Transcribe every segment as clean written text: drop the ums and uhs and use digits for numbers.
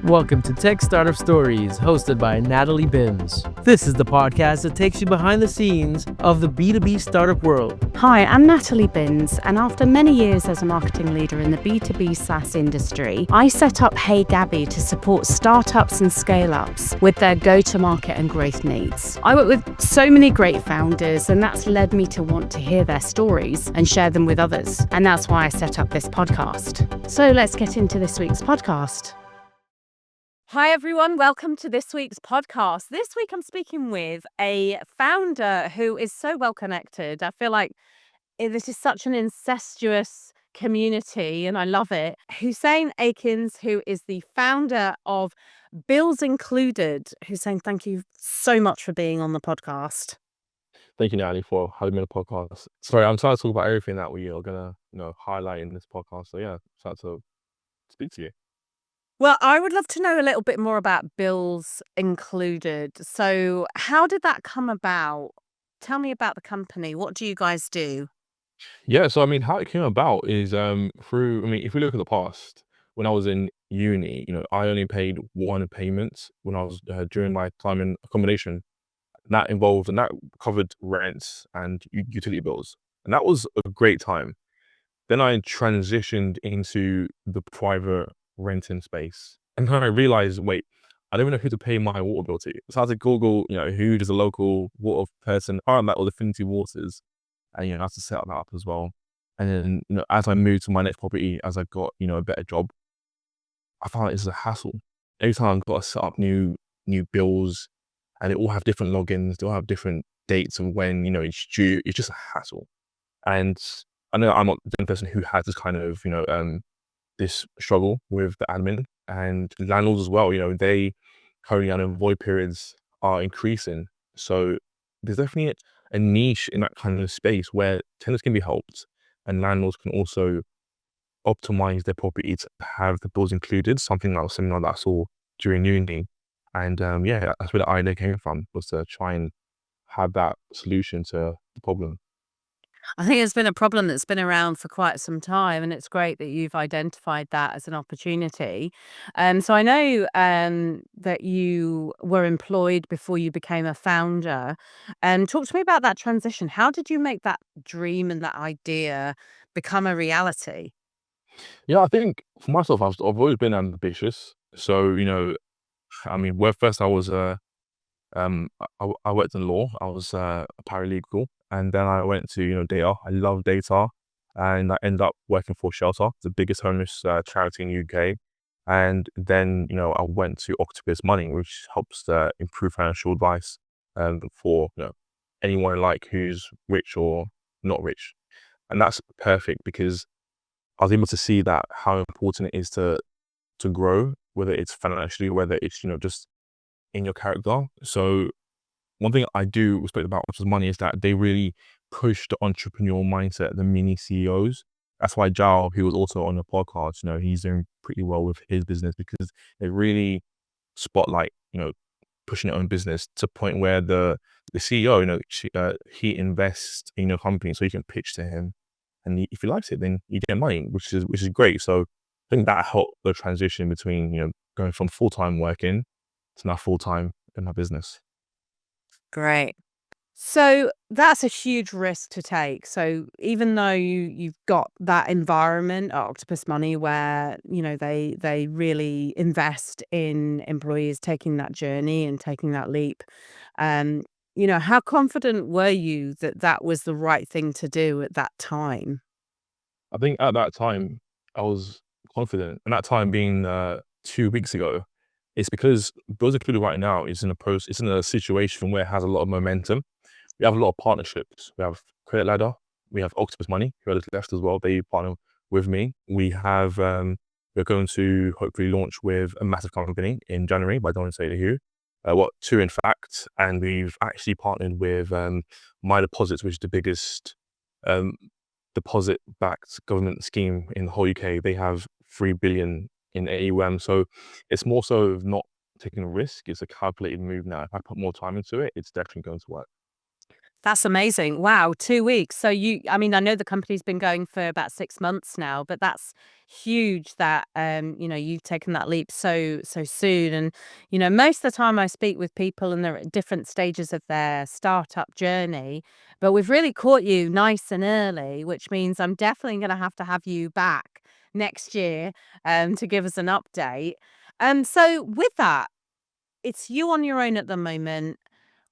Welcome to Tech Startup Stories, hosted by Natalie Binns. This is the podcast that takes you behind the scenes of the B2B startup world. Hi, I'm Natalie Binns, and after many years as a marketing leader in the B2B SaaS industry, I set up Hey Gabby to support startups and scale-ups with their go-to-market and growth needs. I work with so many great founders, and that's led me to want to hear their stories and share them with others. And that's why I set up this podcast. So let's get into this week's podcast. Hi, everyone. Welcome to this week's podcast. This week, I'm speaking with a founder who is so well connected. I feel like this is such an incestuous community and I love it. Hussein Akins, who is the founder of Bills Included. Hussein, thank you so much for being on the podcast. Thank you, Natalie, for having me on the podcast. Sorry, I'm trying to talk about everything that we are gonna, highlight in this podcast. So yeah, excited to speak to you. Well, I would love to know a little bit more about Bills Included. So how did that come about? Tell me about the company. What do you guys do? Yeah, so I mean, how it came about is through. I mean, if we look at the past, when I was in uni, I only paid one payment when I was during my time in accommodation. And that covered rents and utility bills, and that was a great time. Then I transitioned into the private renting space, and then I realized, wait, I don't even know who to pay my water bill to. So I had to Google, who does a local water person, found that all Affinity Waters, and I had to set that up as well. And then, as I moved to my next property, as I got, a better job, I found it's a hassle. Every time I've got to set up new bills, and they all have different logins, they all have different dates of when, it's due. It's just a hassle. And I know I'm not the only person who has this kind of, this struggle with the admin, and landlords as well. They currently, I know, void periods are increasing. So there's definitely a niche in that kind of space where tenants can be helped and landlords can also optimize their property to have the bills included, something that was similar that I saw during uni. And yeah, that's where the idea came from, was to try and have that solution to the problem. I think it's been a problem that's been around for quite some time, and it's great that you've identified that as an opportunity. So I know that you were employed before you became a founder. Talk to me about that transition. How did you make that dream and that idea become a reality? Yeah, I think for myself, I've always been ambitious. So, I mean, where first I was, I worked in law. I was a paralegal, and then I went to, data. I love data, and I ended up working for Shelter, the biggest homeless charity in the UK. And then, I went to Octopus Money, which helps improve financial advice for anyone like who's rich or not rich. And that's perfect because I was able to see that how important it is to grow, whether it's financially, whether it's just in your character. So one thing I do respect about Octopus Money is that they really push the entrepreneurial mindset, the mini CEOs. That's why Jao, who was also on the podcast, he's doing pretty well with his business because they really spotlight, pushing their own business to the point where the CEO, he invests in your company so you can pitch to him, and if he likes it, then you get money, which is great. So I think that helped the transition between going from full-time working to now full-time in my business. Great. So that's a huge risk to take. So even though you've got that environment at Octopus Money where, they really invest in employees taking that journey and taking that leap, um, how confident were you that that was the right thing to do at that time? I think at that time I was confident, and that time being 2 weeks ago, it's because Bills Included right now is it's in a situation where it has a lot of momentum. We have a lot of partnerships. We have Credit Ladder, we have Octopus Money, who are left as well. They partner with me. We have we're going to hopefully launch with a massive company in January, but I don't want to say who. Two in fact, and we've actually partnered with My Deposits, which is the biggest um, deposit-backed government scheme in the whole UK. They have 3 billion in AUM, so it's more so of not taking a risk. It's a calculated move now. If I put more time into it, it's definitely going to work. That's amazing. Wow, 2 weeks. So I mean, I know the company's been going for about 6 months now, but that's huge that, you've taken that leap so soon. And, most of the time I speak with people and they're at different stages of their startup journey, but we've really caught you nice and early, which means I'm definitely gonna have to have you back next year, to give us an update. So with that, it's you on your own at the moment.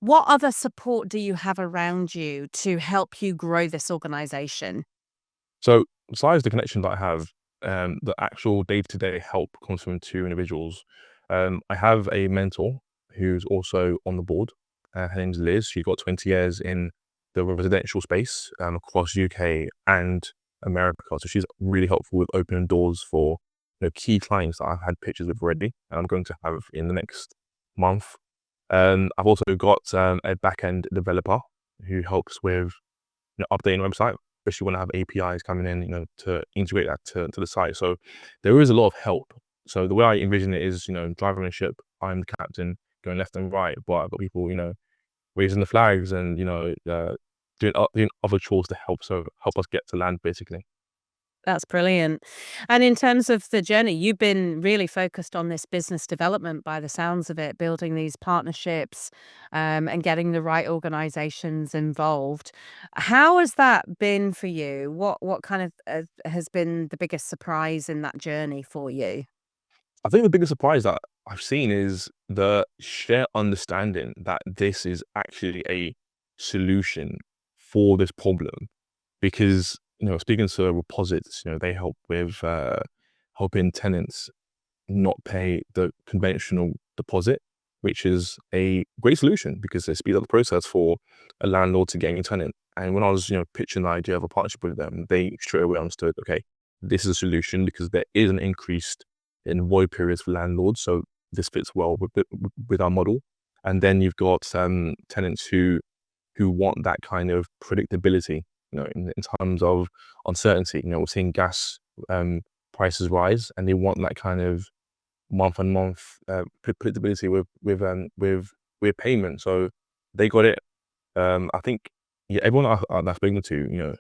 What other support do you have around you to help you grow this organization? So besides the connection that I have, the actual day-to-day help comes from two individuals. I have a mentor who's also on the board. Her name's Liz. She's got 20 years in the residential space across UK and America. So she's really helpful with opening doors for key clients that I've had pictures with already, and I'm going to have in the next month. I've also got a back-end developer who helps with updating the website, especially when I have APIs coming in, to integrate that to the site. So there is a lot of help. So the way I envision it is, driving a ship, I'm the captain, going left and right, but I've got people, raising the flags and, doing other chores to help us get to land, basically. That's brilliant. And in terms of the journey, you've been really focused on this business development by the sounds of it, building these partnerships, and getting the right organizations involved. How has that been for you? What kind of has been the biggest surprise in that journey for you? I think the biggest surprise that I've seen is the sheer understanding that this is actually a solution for this problem. Because, speaking to reposits, they help with helping tenants not pay the conventional deposit, which is a great solution because they speed up the process for a landlord to gain a tenant. And when I was, pitching the idea of a partnership with them, they straight away understood, okay, this is a solution because there is an increased in void periods for landlords. So this fits well with our model. And then you've got tenants who want that kind of predictability, in terms of uncertainty. We're seeing gas prices rise, and they want that kind of month on month predictability with payment. So they got it. I think everyone I've spoken to,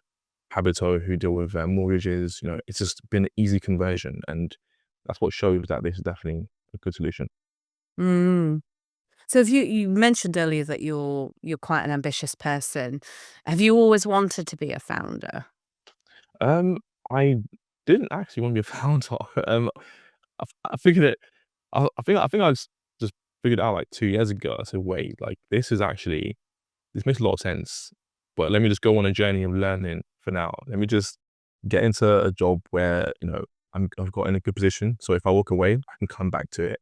Habito who deal with mortgages, it's just been an easy conversion, and that's what shows that this is definitely a good solution. Mm. So if you mentioned earlier that you're quite an ambitious person. Have you always wanted to be a founder? Um, I didn't actually want to be a founder. I figured it. I think just figured out like 2 years ago. I said, wait, like this makes a lot of sense. But let me just go on a journey of learning for now. Let me just get into a job where I've got in a good position. So if I walk away, I can come back to it.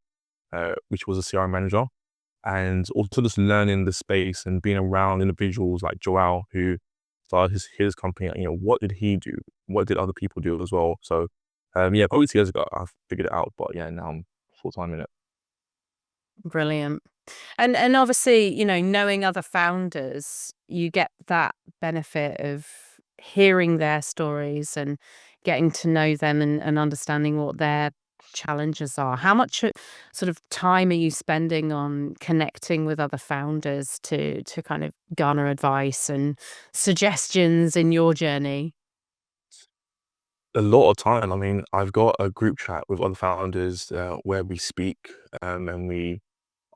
Which was a CRM manager, and also just learning the space and being around individuals like Joao who started his company. What did he do? What did other people do as well? So yeah, probably 2 years ago I figured it out, but yeah, now I'm full time in it. Brilliant. And obviously, knowing other founders, you get that benefit of hearing their stories and getting to know them and understanding what their challenges are. How much sort of time are you spending on connecting with other founders to kind of garner advice and suggestions in your journey? A lot of time. I mean, I've got a group chat with other founders where we speak and we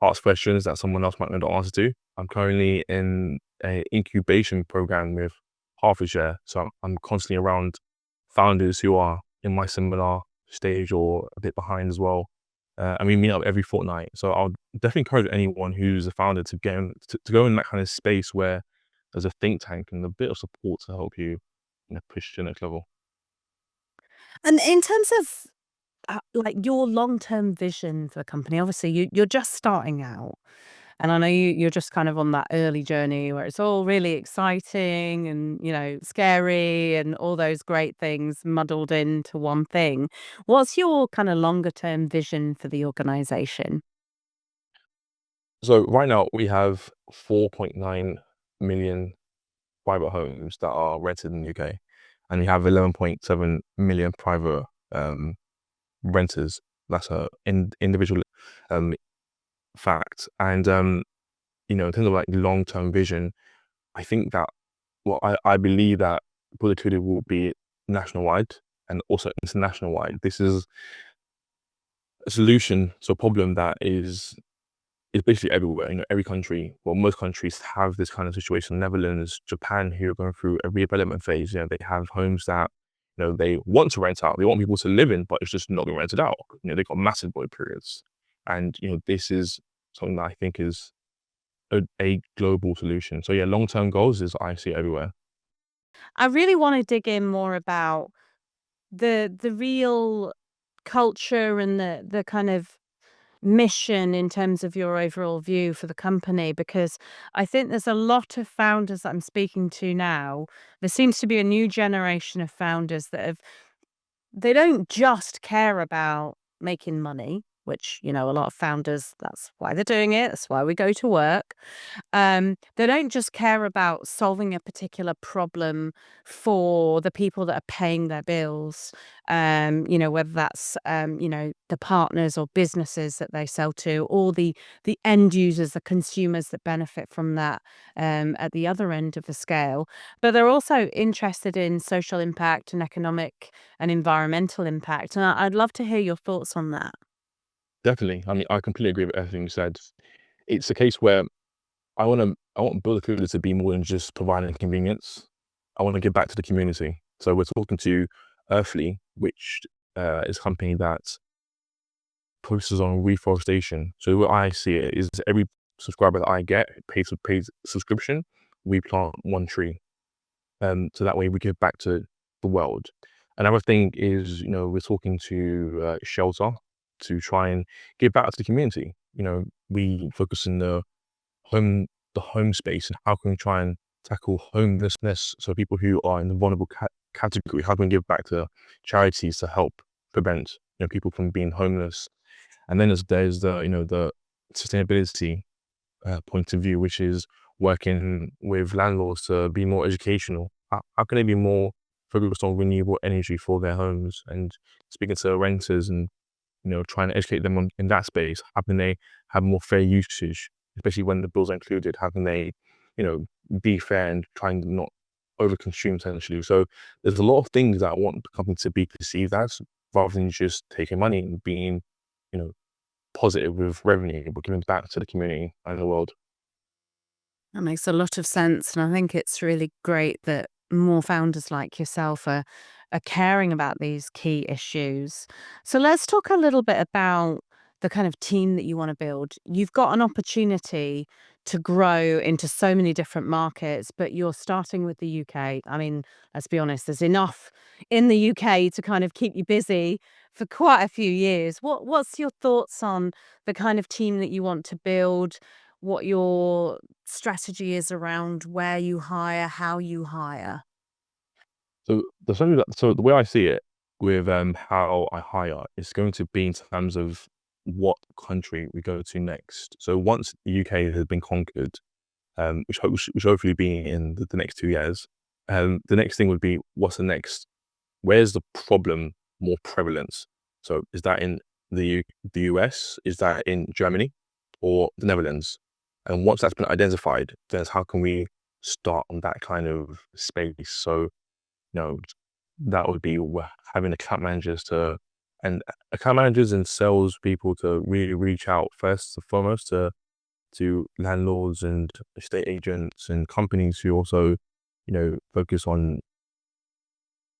ask questions that someone else might know the answer to. I'm currently in a incubation program with Hertfordshire, so I'm constantly around founders who are in my similar stage or a bit behind as well. And we meet up every fortnight. So I'll definitely encourage anyone who's a founder to to go in that kind of space where there's a think tank and a bit of support to help you, push to the next level. And in terms of like your long-term vision for the company, obviously you're just starting out. And I know you're just kind of on that early journey where it's all really exciting and, scary and all those great things muddled into one thing. What's your kind of longer term vision for the organization? So right now we have 4.9 million private homes that are rented in the UK, and we have 11.7 million private renters. That's a individual um, fact. And in terms of like long-term vision, I think that, well, I believe that productivity will be nationwide and also international wide. This is a solution to a problem that is basically everywhere. Every country, well, most countries have this kind of situation. Netherlands, Japan, who are going through a redevelopment phase. They have homes that they want to rent out. They want people to live in, but it's just not being rented out. They've got massive void periods, and this is something that I think is a global solution. So yeah, long-term goals is I see everywhere. I really want to dig in more about the real culture and the kind of mission in terms of your overall view for the company, because I think there's a lot of founders that I'm speaking to now. There seems to be a new generation of founders that they don't just care about making money, which, a lot of founders, that's why they're doing it. That's why we go to work. They don't just care about solving a particular problem for the people that are paying their bills, whether that's, the partners or businesses that they sell to, or the end users, the consumers that benefit from that, at the other end of the scale. But they're also interested in social impact and economic and environmental impact. And I'd love to hear your thoughts on that. Definitely. I mean, I completely agree with everything you said. It's a case where I want Build a Cooler to be more than just providing convenience. I want to give back to the community. So we're talking to Earthly, which is a company that focuses on reforestation. So what I see it is every subscriber that I get pays a paid subscription, we plant one tree. So that way we give back to the world. Another thing is, we're talking to Shelter to try and give back to the community. We focus on the home space and how can we try and tackle homelessness. So people who are in the vulnerable category, how can we give back to charities to help prevent people from being homeless? And then there's the sustainability point of view, which is working with landlords to be more educational. How can they be more focused on renewable energy for their homes, and speaking to renters and trying to educate them in that space? How can they have more fair usage, especially when the bills are included? How can they, be fair and trying to not overconsume essentially? So there's a lot of things that I want the company to be perceived as, rather than just taking money and being, you know, positive with revenue, but giving back to the community and the world. That makes a lot of sense. And I think it's really great that more founders like yourself are caring about these key issues. So let's talk a little bit about the kind of team that you want to build. You've got an opportunity to grow into so many different markets, but you're starting with the UK. I mean, let's be honest, there's enough in the UK to kind of keep you busy for quite a few years. What's your thoughts on the kind of team that you want to build? What your strategy is around where you hire, how you hire? So the way I see it with how I hire is going to be in terms of what country we go to next. So once the UK has been conquered, which hopefully be in the next 2 years, the next thing would be what's the next? Where's the problem more prevalent? So is that in the US? Is that in Germany or the Netherlands? And once that's been identified, then it's how can we start on that kind of space? So know, that would be having account managers and sales people to really reach out first and foremost to landlords and estate agents and companies who also, focus on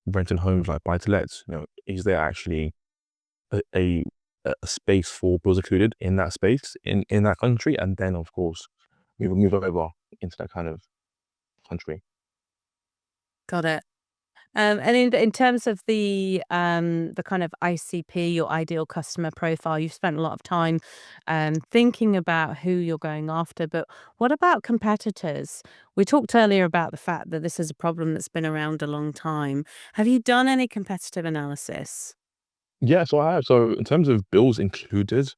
renting homes like buy to lets. Is there actually a, a, a space for bills included in that space in that country? And then of course we will move over into that kind of country. Got it. And in terms of the kind of ICP, your ideal customer profile, you've spent a lot of time thinking about who you're going after. But what about competitors? We talked earlier about the fact that this is a problem that's been around a long time. Have you done any competitive analysis? Yeah, so I have. So in terms of bills included,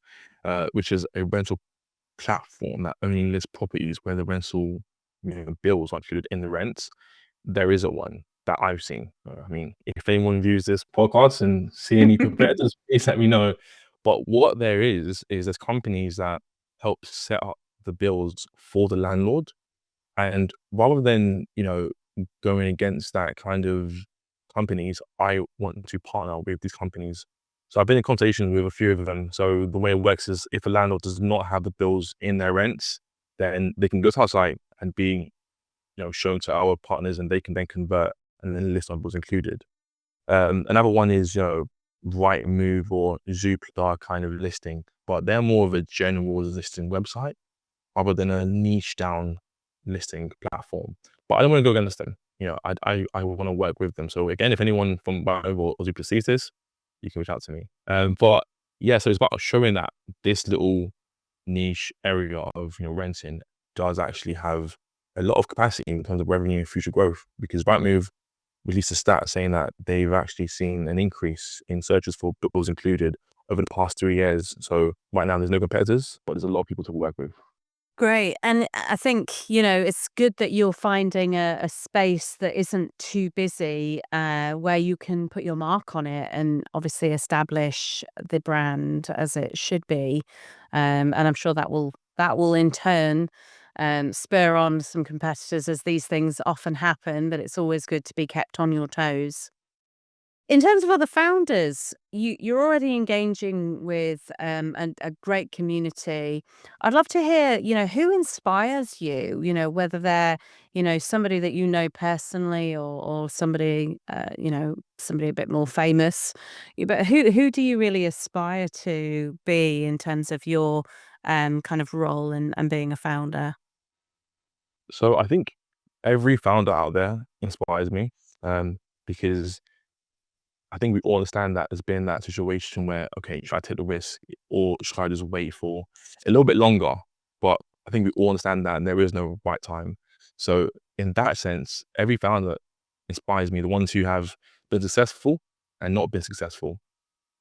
which is a rental platform that only lists properties where the rental, bills are included in the rent, there isn't one that I've seen. I mean, if anyone views this podcast and see any competitors, please let me know. But what there is there's companies that help set up the bills for the landlord. And rather than, going against that kind of companies, I want to partner with these companies. So I've been in conversations with a few of them. So the way it works is if a landlord does not have the bills in their rents, then they can go to our site and be, shown to our partners, and they can then convert and then list on bills included. Another one is, Rightmove or Zoopla kind of listing, but they're more of a general listing website rather than a niche down listing platform. But I don't want to go against them. I want to work with them. So again, if anyone from Rightmove or Zoopla sees this, you can reach out to me. But yeah, so it's about showing that this little niche area of renting does actually have a lot of capacity in terms of revenue and future growth, because Rightmove released a stat saying that they've actually seen an increase in searches for bills included over the past 3 years. So right now there's no competitors, but there's a lot of people to work with. Great. And I think, it's good that you're finding a space that isn't too busy, where you can put your mark on it and obviously establish the brand as it should be. And I'm sure that will in turn spur on some competitors, as these things often happen, but it's always good to be kept on your toes. In terms of other founders, you're already engaging with a great community. I'd love to hear, who inspires you, whether they're, somebody that you know personally, or somebody, somebody a bit more famous. But who do you really aspire to be in terms of your kind of role and being a founder? So I think every founder out there inspires me, because I think we all understand that there's been that situation where, okay, should I take the risk or should I just wait for a little bit longer? But I think we all understand that there is no right time. So in that sense, every founder inspires me, the ones who have been successful and not been successful.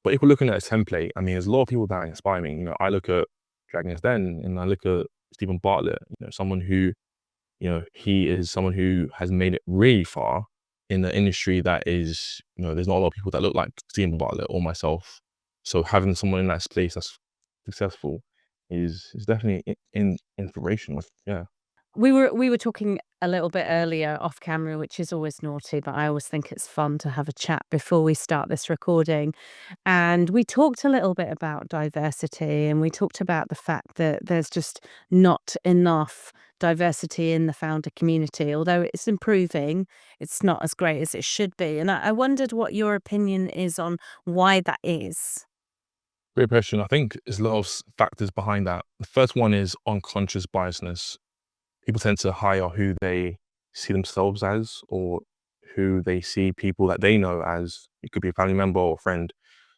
But if we're looking at a template, I mean, there's a lot of people that inspire me. I look at Dragon's Den and I look at Stephen Bartlett, someone who, he is someone who has made it really far in the industry that is, there's not a lot of people that look like Stephen Bartlett or myself. So having someone in that space that's successful is definitely inspirational. Yeah. We were talking a little bit earlier off camera, which is always naughty, but I always think it's fun to have a chat before we start this recording. And we talked a little bit about diversity, and we talked about the fact that there's just not enough diversity in the founder community. Although it's improving, it's not as great as it should be. And I wondered what your opinion is on why that is. Great question. I think there's a lot of factors behind that. The first one is unconscious biasness. People tend to hire who they see themselves as, or who they see people that they know as. It could be a family member or a friend.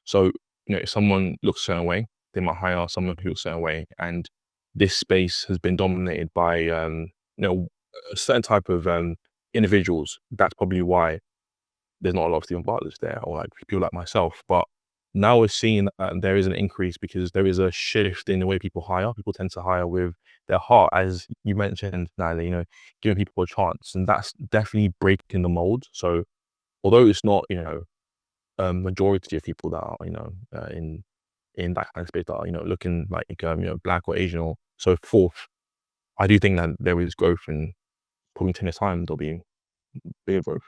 So, if someone looks a certain way, they might hire someone who looks a certain way. And this space has been dominated by, a certain type of individuals. That's probably why there's not a lot of Stephen Bartlett's there, or like people like myself. But now we're seeing that there is an increase because there is a shift in the way people hire. People tend to hire with their heart, as you mentioned, Nyla, giving people a chance. And that's definitely breaking the mold. So although it's not, a majority of people that are, in that kind of space that are, looking like, black or Asian or so forth, I do think that there is growth, and probably in 10 years' time, there'll be bigger growth.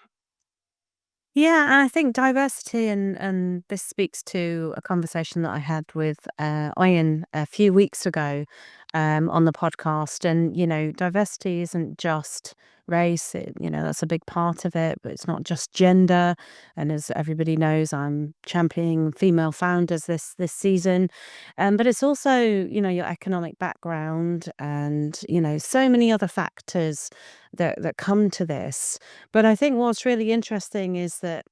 Yeah, and I think diversity, and this speaks to a conversation that I had with Ian a few weeks ago on the podcast. And diversity isn't just race; that's a big part of it, but it's not just gender. And as everybody knows, I'm championing female founders this season. But it's also your economic background, and so many other factors that come to this. But I think what's really interesting is that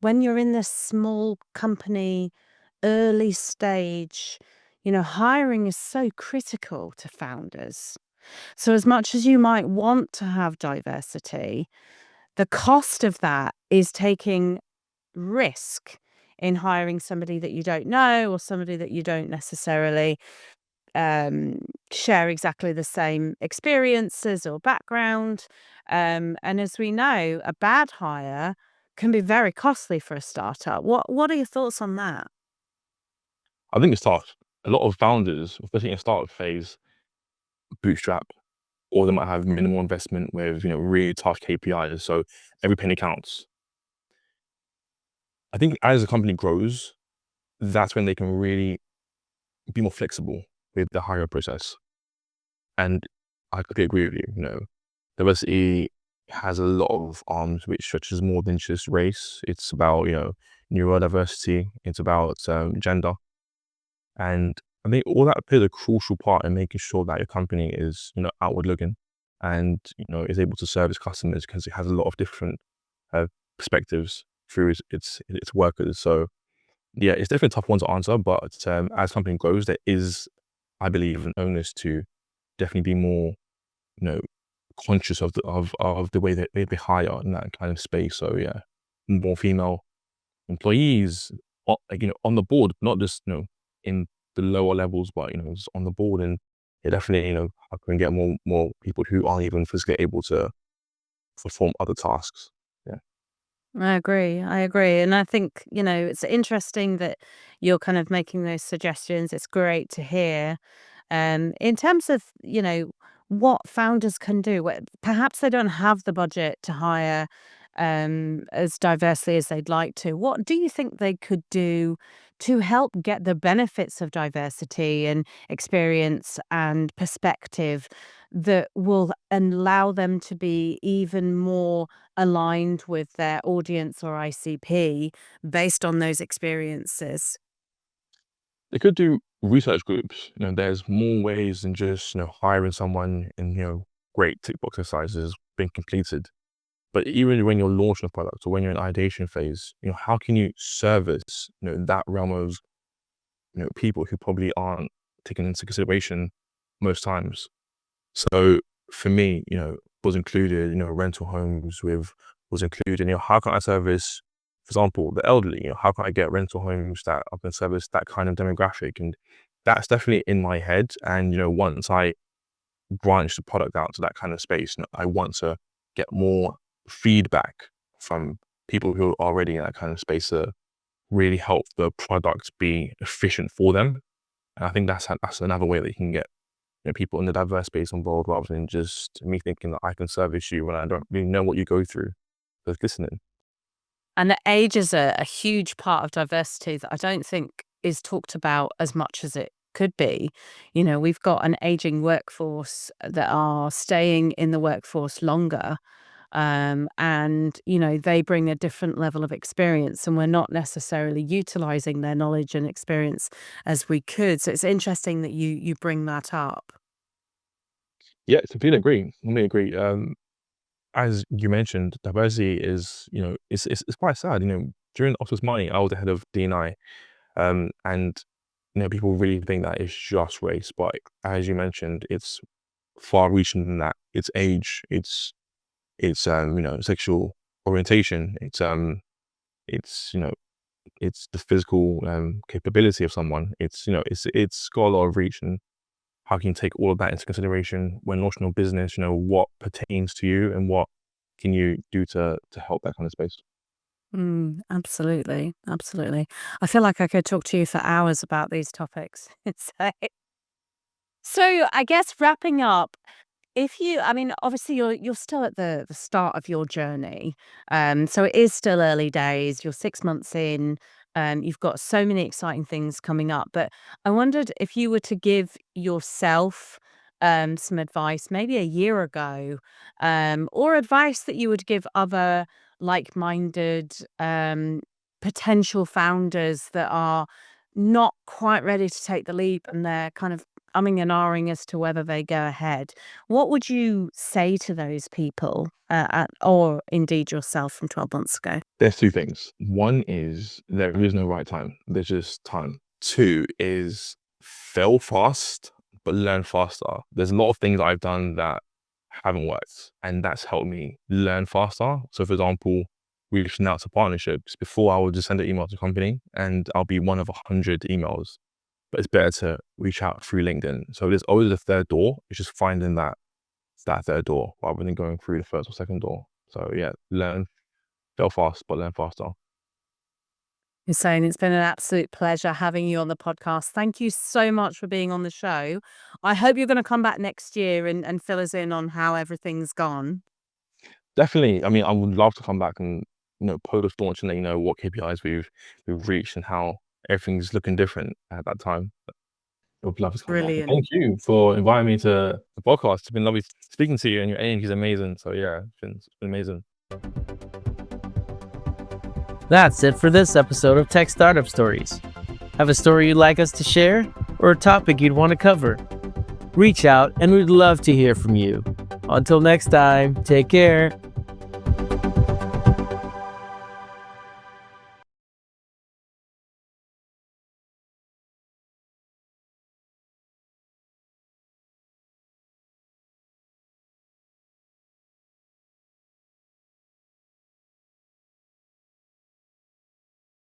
when you're in this small company, early stage, hiring is so critical to founders. So, as much as you might want to have diversity, the cost of that is taking risk in hiring somebody that you don't know, or somebody that you don't necessarily um, share exactly the same experiences or background. And as we know, a bad hire can be very costly for a startup. What are your thoughts on that? I think it's tough. A lot of founders, especially in startup phase, bootstrap. or they might have minimal investment with, really tough KPIs. So every penny counts. I think as a company grows, that's when they can really be more flexible with the hiring process. And I completely agree with you. Diversity has a lot of arms which stretches more than just race. It's about, neurodiversity. It's about gender. And I think all that plays a crucial part in making sure that your company is, outward looking and, is able to service customers, because it has a lot of different perspectives through its workers. So yeah, it's definitely a tough one to answer, but as company grows, there is, I believe, an onus to definitely be more, conscious of the way that they hire in that kind of space. So yeah, more female employees, on the board, not just, in the lower levels, but, just on the board. And yeah, definitely, I can get more people who aren't even physically able to perform other tasks. Yeah. I agree. I agree. And I think, it's interesting that you're kind of making those suggestions. It's great to hear. In terms of, what founders can do, perhaps they don't have the budget to hire as diversely as they'd like to. What do you think they could do to help get the benefits of diversity and experience and perspective that will allow them to be even more aligned with their audience or ICP based on those experiences? They could do research groups. There's more ways than just, hiring someone and, great tick box exercises being completed. But even when you're launching a product or when you're in ideation phase, how can you service, that realm of, people who probably aren't taken into consideration most times? So for me, was included, rental homes was included, how can I service, for example, the elderly, how can I get rental homes that are going to service that kind of demographic? And that's definitely in my head. And, once I branch the product out to that kind of space, I want to get more feedback from people who are already in that kind of space to really help the product be efficient for them. And I think that's another way that you can get, people in the diverse space involved, rather than just me thinking that I can service you when I don't really know what you go through. Just listening. And that age is a huge part of diversity that I don't think is talked about as much as it could be. We've got an aging workforce that are staying in the workforce longer. And, they bring a different level of experience, and we're not necessarily utilizing their knowledge and experience as we could. So it's interesting that you bring that up. Yeah, completely agree. Completely agree. As you mentioned, diversity is, it's quite sad. During Optus Money, I was the head of D&I, and people really think that it's just race, but as you mentioned, it's far-reaching than that. It's age, it's sexual orientation, it's it's the physical capability of someone. It's got a lot of reach. And how can you take all of that into consideration when launching a business? What pertains to you and what can you do to help that kind of space? Absolutely, absolutely. I feel like I could talk to you for hours about these topics. So I guess wrapping up, if you I mean, obviously, you're still at the start of your journey, so it is still early days. You're 6 months in, you've got so many exciting things coming up, but I wondered if you were to give yourself, some advice maybe a year ago, or advice that you would give other like-minded, potential founders that are not quite ready to take the leap, and they're kind of umming and ahhing as to whether they go ahead. What would you say to those people, or indeed yourself from 12 months ago? There's two things. One is there is no right time. There's just time. Two is fail fast, but learn faster. There's a lot of things I've done that haven't worked, and that's helped me learn faster. So for example, reaching out to partnerships. Before, I would just send an email to a company and I'll be one of 100 emails, but it's better to reach out through LinkedIn. So there's always a third door. It's just finding that third door rather than going through the first or second door. So yeah, fail fast, but learn faster. Hussein, it's been an absolute pleasure having you on the podcast. Thank you so much for being on the show. I hope you're going to come back next year and fill us in on how everything's gone. Definitely. I mean, I would love to come back and, post launch and let you know what KPIs we've reached and how everything's looking different at that time. I would love to come back. And Brilliant. thank you for inviting me to the podcast. It's been lovely speaking to you, and your energy is amazing. So yeah, it's been amazing. That's it for this episode of Tech Startup Stories. Have a story you'd like us to share or a topic you'd want to cover? Reach out and we'd love to hear from you. Until next time, take care.